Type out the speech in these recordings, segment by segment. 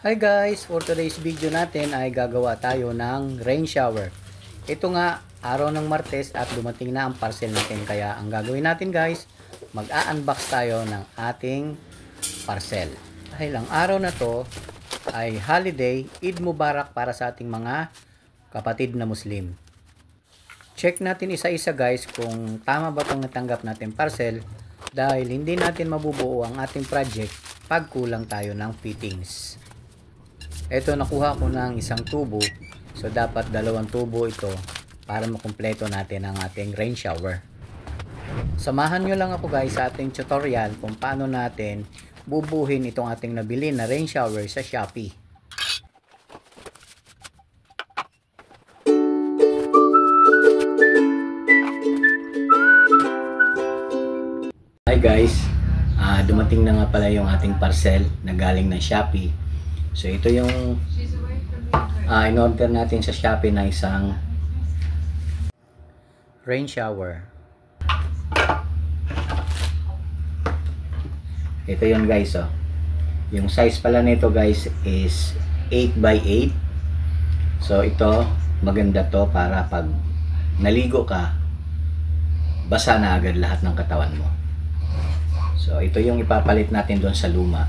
Hi guys! For today's video natin ay gagawa tayo ng rain shower. Ito nga, araw ng Martes at dumating na ang parcel natin. Kaya ang gagawin natin guys, mag-a-unbox tayo ng ating parcel. Dahil ang araw na to ay holiday, Eid Mubarak para sa ating mga kapatid na Muslim. Check natin isa-isa guys kung tama ba itong natanggap natin parcel dahil hindi natin mabubuo ang ating project pag kulang tayo ng fittings. Ito, nakuha ko ng isang tubo. So, dapat 2 tubo ito para makumpleto natin ang ating rain shower. Samahan nyo lang ako guys sa ating tutorial kung paano natin bubuhin itong ating nabili na rain shower sa Shopee. Hi guys, dumating na nga pala yung ating parcel na galing ng Shopee. So ito yung in-order natin sa Shopee na isang rain shower. Ito yun guys, oh. Yung size pala nito guys is 8x8. So ito, maganda to para pag naligo ka, basa na agad lahat ng katawan mo. So ito yung ipapalit natin doon sa luma.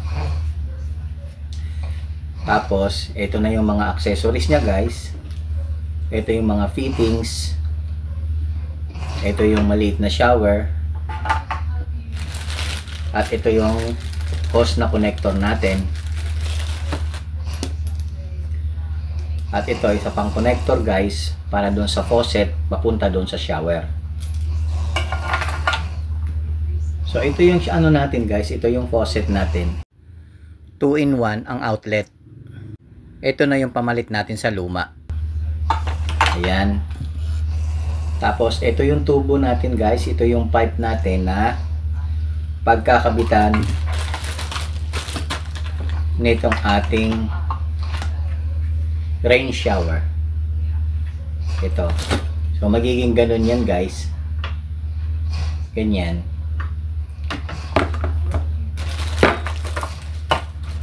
Tapos, ito na yung mga accessories niya guys. Ito yung mga fittings. Ito yung maliit na shower. At ito yung hose na connector natin. At ito, isa pang connector guys, para doon sa faucet, papunta doon sa shower. So, ito yung ano natin guys, ito yung faucet natin. 2-in-1 ang outlet. Ito na yung pamalit natin sa luma. Ayan. Tapos, ito yung tubo natin guys. Ito yung pipe natin na pagkakabitan nitong ating rain shower. Ito. So, magiging ganun yan guys. Ganyan.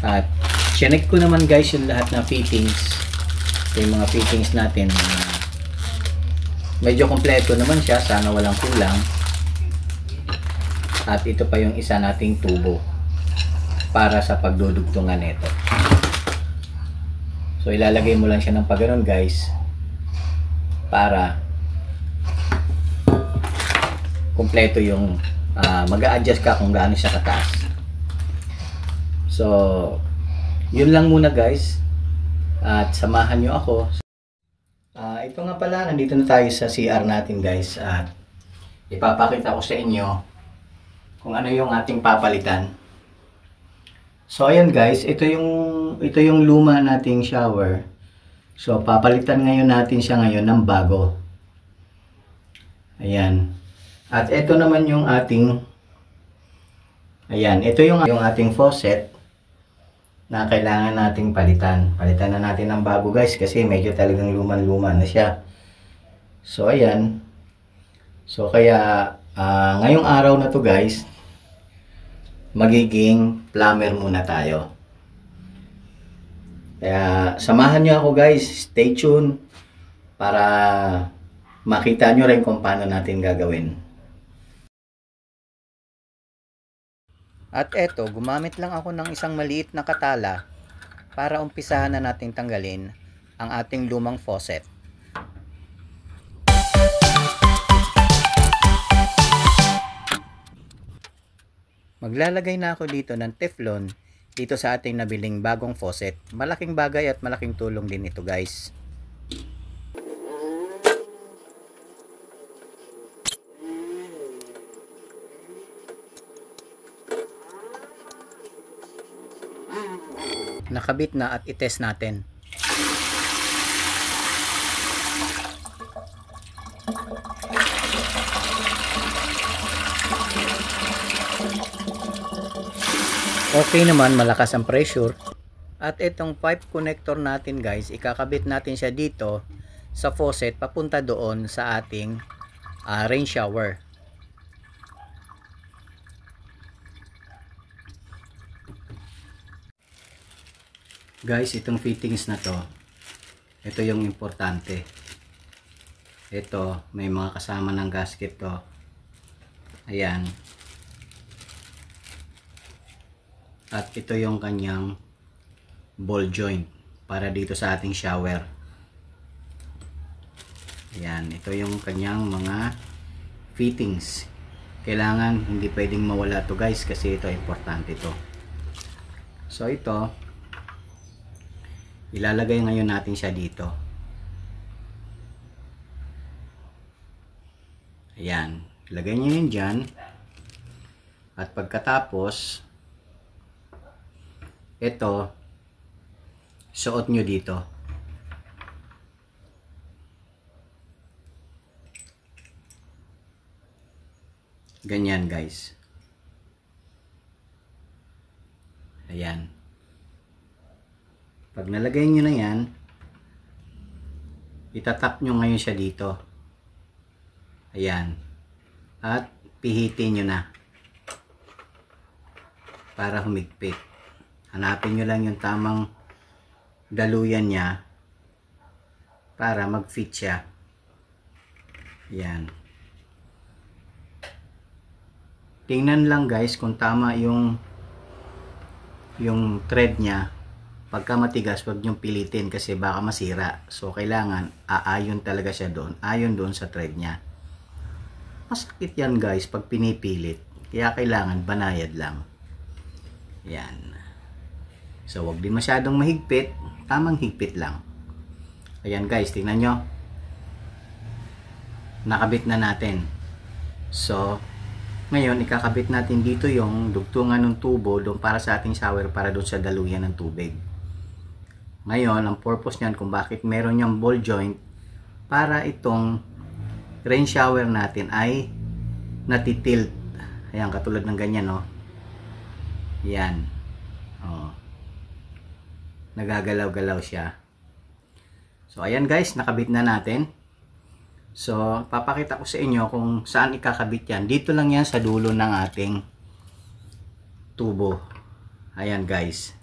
At chinek ko naman guys yung lahat ng fittings. So, yung mga fittings natin medyo kompleto naman siya, sana walang kulang. At ito pa yung isa nating tubo para sa pagdudugtungan nito. So ilalagay mo lang siya ng pagganon guys para kompleto yung mag-a-adjust ka kung gaano siya kataas. So yun lang muna guys, at samahan nyo ako. Ito nga pala, nandito na tayo sa CR natin guys, at ipapakita ko sa inyo kung ano yung ating papalitan. So ayan guys, ito yung luma nating shower. So papalitan ngayon natin siya ngayon ng bago. Ayan. At ito naman yung ating, ayan, ito yung ating faucet na kailangan nating palitan. Palitan na natin ng bago guys kasi medyo talagang luma na siya. So ayan. So kaya ngayong araw na to guys, magiging plumber muna tayo. Kaya samahan nyo ako guys, stay tuned para makita nyo rin kung paano natin gagawin. At eto, gumamit lang ako ng isang maliit na katala para umpisahan na nating tanggalin ang ating lumang faucet. Maglalagay na ako dito ng Teflon dito sa ating nabiling bagong faucet. Malaking bagay at malaking tulong din ito guys. Nakabit na at itest natin. Okay naman, malakas ang pressure. At itong pipe connector natin guys, ikakabit natin siya dito sa faucet papunta doon sa ating rain shower. Guys, itong fittings na to, ito yung importante. Ito, may mga kasama ng gasket to. Ayan. At ito yung kanyang ball joint para dito sa ating shower. Ayan, ito yung kanyang mga fittings. Kailangan, hindi pwedeng mawala to guys, kasi ito importante to. So ito, ilalagay ngayon natin siya dito. Ayan, ilagay nyo yun dyan. At pagkatapos, ito, suot nyo dito. Ganyan guys. Ayan. Pag nalagay nyo na yan, itatap nyo ngayon siya dito. Ayan. At pihitin nyo na. Para humigpit. Hanapin nyo lang yung tamang daluyan niya para mag-fit siya. Ayan. Tingnan lang guys kung tama yung thread niya. Pagka matigas, wag niyong pilitin kasi baka masira. So kailangan aayon talaga siya doon, ayon doon sa thread niya. Masakit yan guys pag pinipilit, kaya kailangan banayad lang. Yan. So wag din masyadong mahigpit, tamang higpit lang. Ayan guys, tingnan nyo, nakabit na natin. So ngayon ikakabit natin dito yung dugtungan ng tubo doon para sa ating shower, para doon sa daluyan ng tubig. Ngayon, ang purpose niyan kung bakit meron niyang ball joint, para itong rain shower natin ay natitilt. Ayan, katulad ng ganyan, no? Yan. Oh. Nagagalaw-galaw siya. So, ayan guys, nakabit na natin. So, papakita ko sa inyo kung saan ikakabit yan. Dito lang yan sa dulo ng ating tubo. Ayan guys.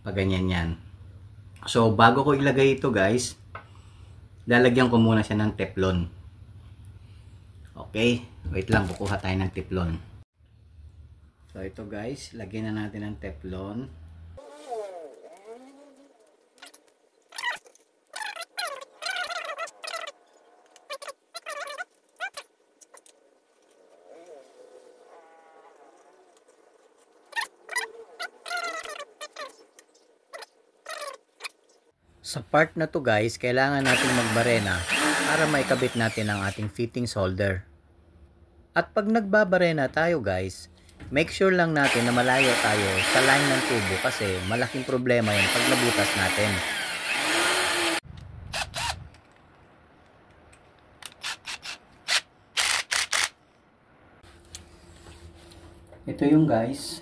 Ganyan yan. So bago ko ilagay ito guys, lalagyan ko muna siya ng teflon. Okay, wait lang, kukuha tayo ng teflon. So ito guys, lagyan na natin ng teflon. Sa part na to guys, kailangan natin magbarena para maikabit natin ang ating fittings holder. At pag nagbabarena tayo guys, make sure lang natin na malayo tayo sa line ng tubo kasi malaking problema yan pag nabutas natin. Ito yung guys,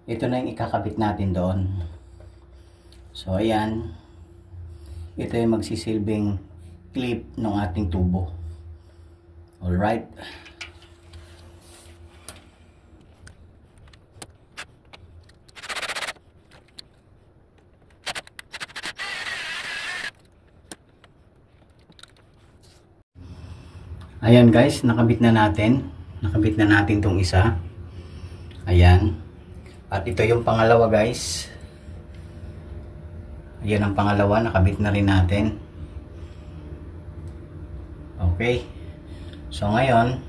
ito na yung ikakabit natin doon. So ayan, ito yung magsisilbing clip ng ating tubo. Alright. Ayan guys, nakabit na natin. Nakabit na natin tong isa. Ayan. At ito yung pangalawa guys. Yan ang pangalawa, nakabit na rin natin. Okay. So ngayon,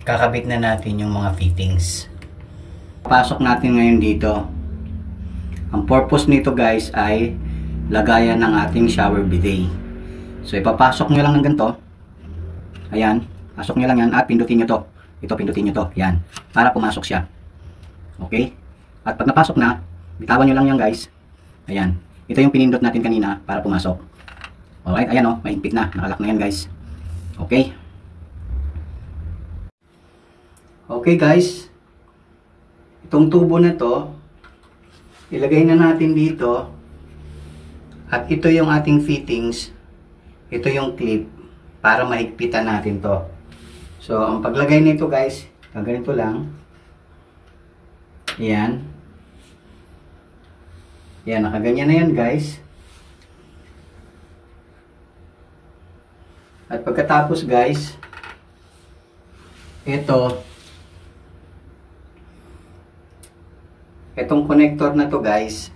kakabit na natin yung mga fittings. Pasok natin ngayon dito. Ang purpose nito guys ay lagayan ng ating shower bidet. So ipapasok nyo lang ng ganito. Ayan, pasok nyo lang yan at pindutin nyo to. Ito, pindutin nyo to. Yan, para pumasok siya. Okay. At pag napasok na, bitawan nyo lang yan guys. Ayan. Ito yung pinindot natin kanina para pumasok. Alright. Ayan o. Mahigpit na. Nakalak na yan guys. Okay. Okay guys. Itong tubo na to, ilagay na natin dito. At ito yung ating fittings. Ito yung clip para mahigpitan natin to. So, ang paglagay nito guys, ganito lang. Ayan. Ayan, nakaganyan na yan guys. At pagkatapos guys, itong connector na to guys,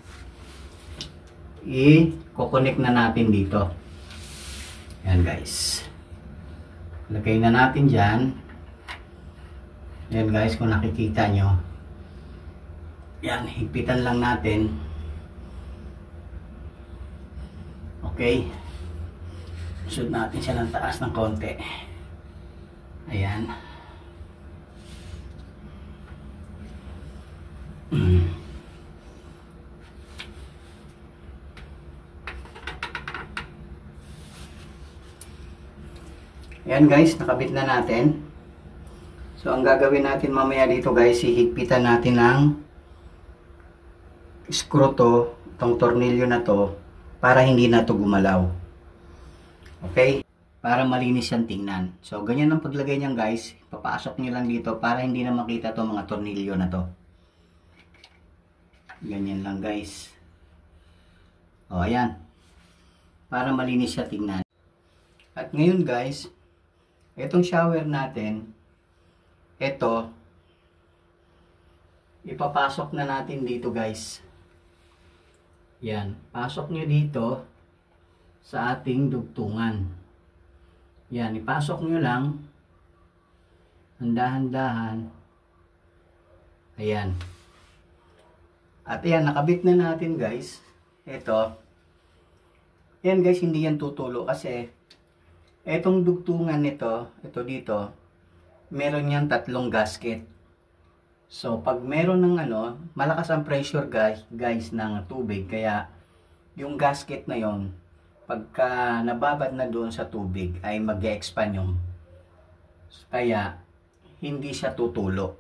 i-connect na natin dito. Ayan guys. Lagay na natin dyan. Ayan guys, kung nakikita nyo. Ayan, higpitan lang natin. Okay. Shoot natin siya ng taas ng konti. Ayan. Ayan guys, nakabit na natin. So ang gagawin natin mamaya dito guys, hihigpitan natin ng screw to, itong tornilyo na to, para hindi na to gumalaw. Okay? Para malinis siyang tingnan. So, ganyan ang paglagay niyan guys. Papasok nyo lang dito para hindi na makita itong mga tornilyo na to. Ganyan lang guys. O, ayan. Para malinis siya tingnan. At ngayon guys, itong shower natin, ito, ipapasok na natin dito guys. Yan. Pasok nyo dito sa ating dugtungan. Yan, ipasok nyo lang dahan-dahan. Ayan. At ayan, nakabit na natin guys. Ito. Yan guys, hindi yan tutulo kasi etong dugtungan nito, ito dito, meron yan 3 gasket. So, pag meron ng malakas ang pressure guys ng tubig, kaya yung gasket na yon, pagka nababad na doon sa tubig ay mag-expand yung, kaya hindi siya tutulo.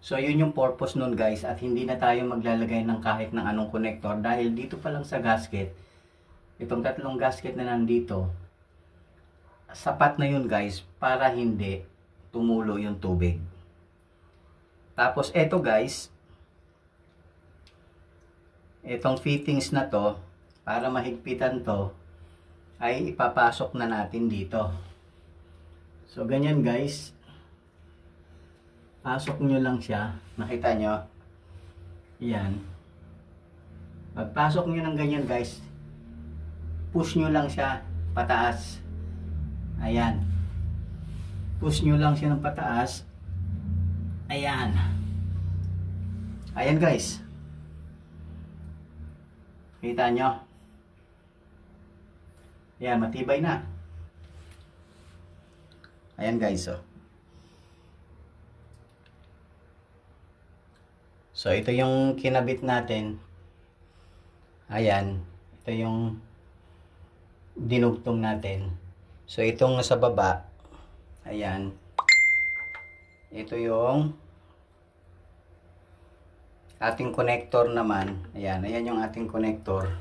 So yun yung purpose nun guys, at hindi na tayo maglalagay ng kahit ng anong connector dahil dito pa lang sa gasket, itong 3 gasket na nandito, sapat na yun guys para hindi tumulo yung tubig. Tapos eto guys, itong fittings na to, para mahigpitan to, ay ipapasok na natin dito. So, ganyan guys. Pasok nyo lang siya. Nakita nyo? Yan. Pagpasok nyo ng ganyan guys, push nyo lang siya pataas. Ayan. Push nyo lang siya ng pataas. Ayan. Ayan guys. Kita nyo? Ayan, matibay na. Ayan guys, oh. So, ito yung kinabit natin. Ayan. Ito yung dinugtong natin. So, itong nasa baba. Ayan. Ito yung ating connector naman. Ayan. Ayan yung ating connector.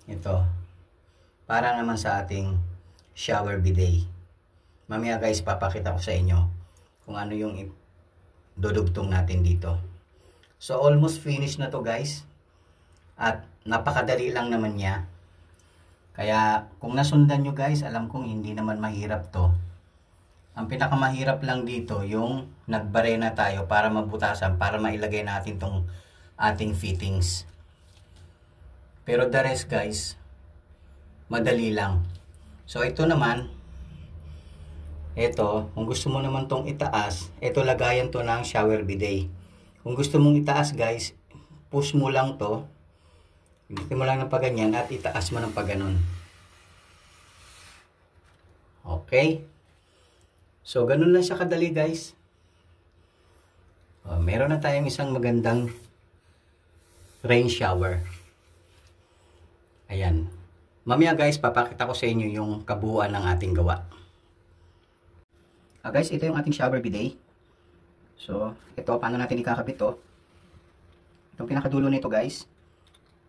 Ito. Para naman sa ating shower bidet. Mamaya guys, papakita ko sa inyo kung ano yung dudugtong natin dito. So almost finished na to guys. At napakadali lang naman niya. Kaya kung nasundan nyo guys, alam kong hindi naman mahirap to. Ang pinakamahirap lang dito yung nagbarena tayo para mabutasan, para mailagay natin tong ating fittings. Pero the rest guys, madali lang. So ito naman, ito, kung gusto mo naman tong itaas, ito lagayan to ng shower bidet. Kung gusto mong itaas guys, push mo lang to. Pindutin mo lang ng paganyan at itaas mo ng paganon. Okay. So ganun lang siya kadali guys. Meron na tayong isang magandang rain shower. Ayan. Mamaya guys, papakita ko sa inyo yung kabuuan ng ating gawa. Guys, ito yung ating shower bidet. So, ito, paano natin ikakabit to? Itong pinakadulo nito guys.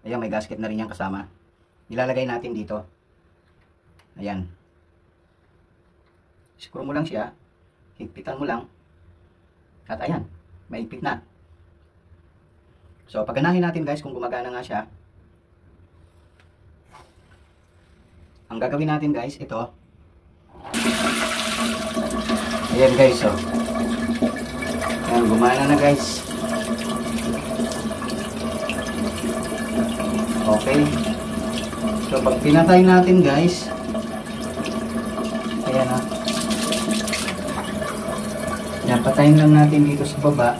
Ayan, may gasket na rin yan kasama. Nilalagay natin dito. Ayan. Screw mo lang siya. Higpitan mo lang. At ayan, maigpit na. So, paganahin natin guys kung gumagana nga siya. Ang gagawin natin guys, ito. Ayan guys, so. Ayan, gumana na guys. Okay. So, pag pinatay natin guys, ayan ha. Yan, patayin lang natin dito sa baba.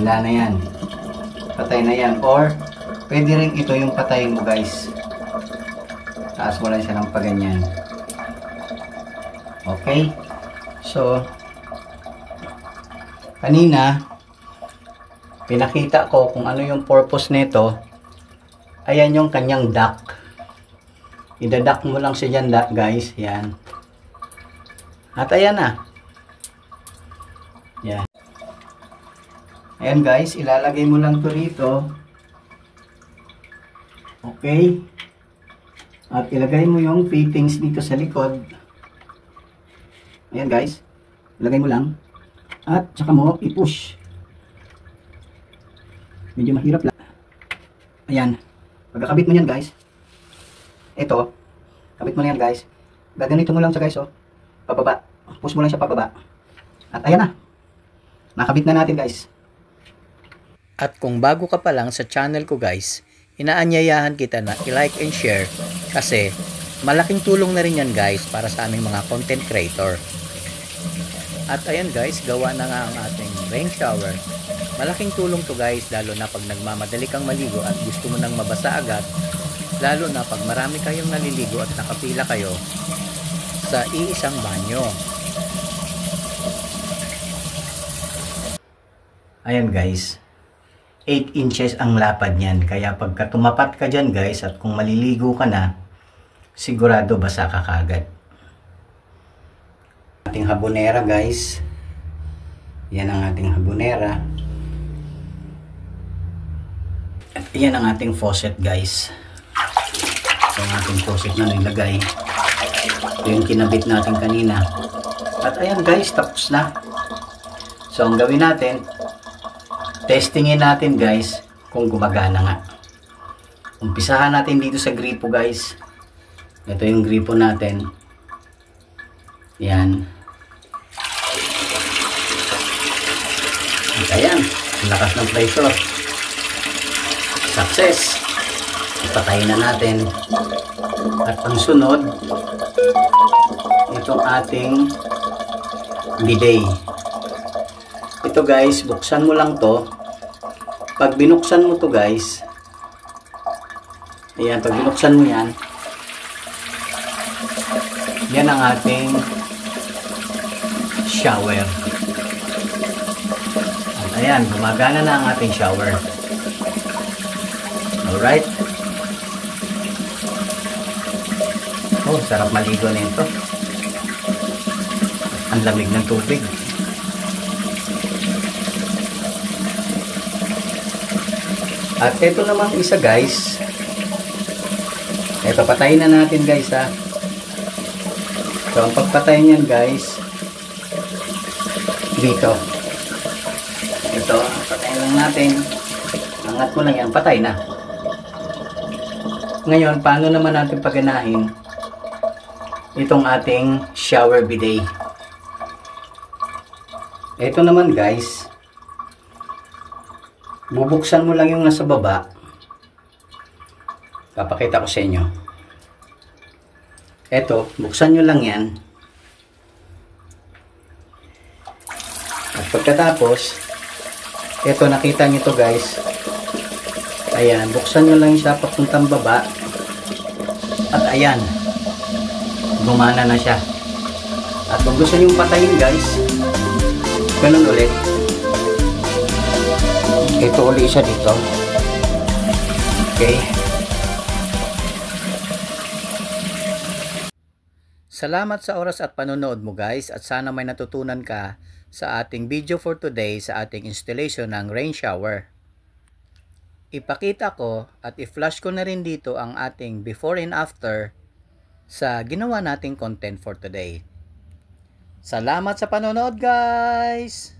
Wala na yan. Patay na yan. Or, pwede rin ito yung patayin mo guys. Taas mo lang siya ng paganyan. Okay. So, kanina, pinakita ko kung ano yung purpose nito. Ayan yung kanyang duct. Idadak mo lang siya dyan guys. Yan. At ayan na. Yan. Ayan guys, ilalagay mo lang to rito. Okay. At ilagay mo yung fittings dito sa likod. Ayan guys. Ilagay mo lang. At saka mo i-push. Medyo mahirap lang. Ayan. Pagkakabit mo yan guys. Ito. Kabit mo na yan guys. Gaganito mo lang siya guys oh. Pababa. Push mo lang siya pababa. At ayan na. Nakabit na natin guys. At kung bago ka pa lang sa channel ko guys, inaanyayahan kita na i-like and share kasi malaking tulong na rin yan guys para sa aming mga content creator. At ayan guys, gawa na nga ang ating rain shower. Malaking tulong to guys, lalo na pag nagmamadali kang maligo at gusto mo nang mabasa agad, lalo na pag marami kayong naliligo at nakapila kayo sa iisang banyo. Ayan guys, 8 inches ang lapad niyan. Kaya pagka tumapat ka dyan guys at kung maliligo ka na, sigurado basa ka kagad. Ating habonera guys. Yan ang ating habonera. At yan ang ating faucet guys. Ito ang ating faucet na nilagay. Ito yung kinabit natin kanina. At ayan guys, tapos na. So ang gawin natin, testingin natin guys kung gumagana nga. Umpisahan natin dito sa gripo guys. Ito yung gripo natin. Yan. At ayan, lakas ng pressure. Success. Ipatayin na natin. At ang sunod, itong ating bidet. Ito guys, buksan mo lang to. Pag binuksan mo to guys, ayan, pag binuksan mo yan, yan ang ating shower. At ayan, gumagana na ang ating shower. Alright. Oh, sarap maligo nito. Ang lamig ng tubig. At ito namang isa guys. Ito, patayin na natin guys ha. So ang pagpatay niyan guys, dito. Ito, patayin lang natin. Angat mo lang yan, patay na. Ngayon, paano naman natin paganahin itong ating shower bidet? Ito naman guys, bubuksan mo lang yung nasa baba. Papakita ko sa inyo. Ito, buksan nyo lang yan. At pagkatapos, ito, nakita nyo to guys. Ayan, buksan nyo lang siya papuntang baba. At ayan, gumana na siya. At kung gusto nyo patayin guys, ganun ulit. Ito ulit siya dito. Okay. Salamat sa oras at panonood mo guys, at sana may natutunan ka sa ating video for today sa ating installation ng rain shower. Ipakita ko at i-flash ko na rin dito ang ating before and after sa ginawa nating content for today. Salamat sa panonood guys!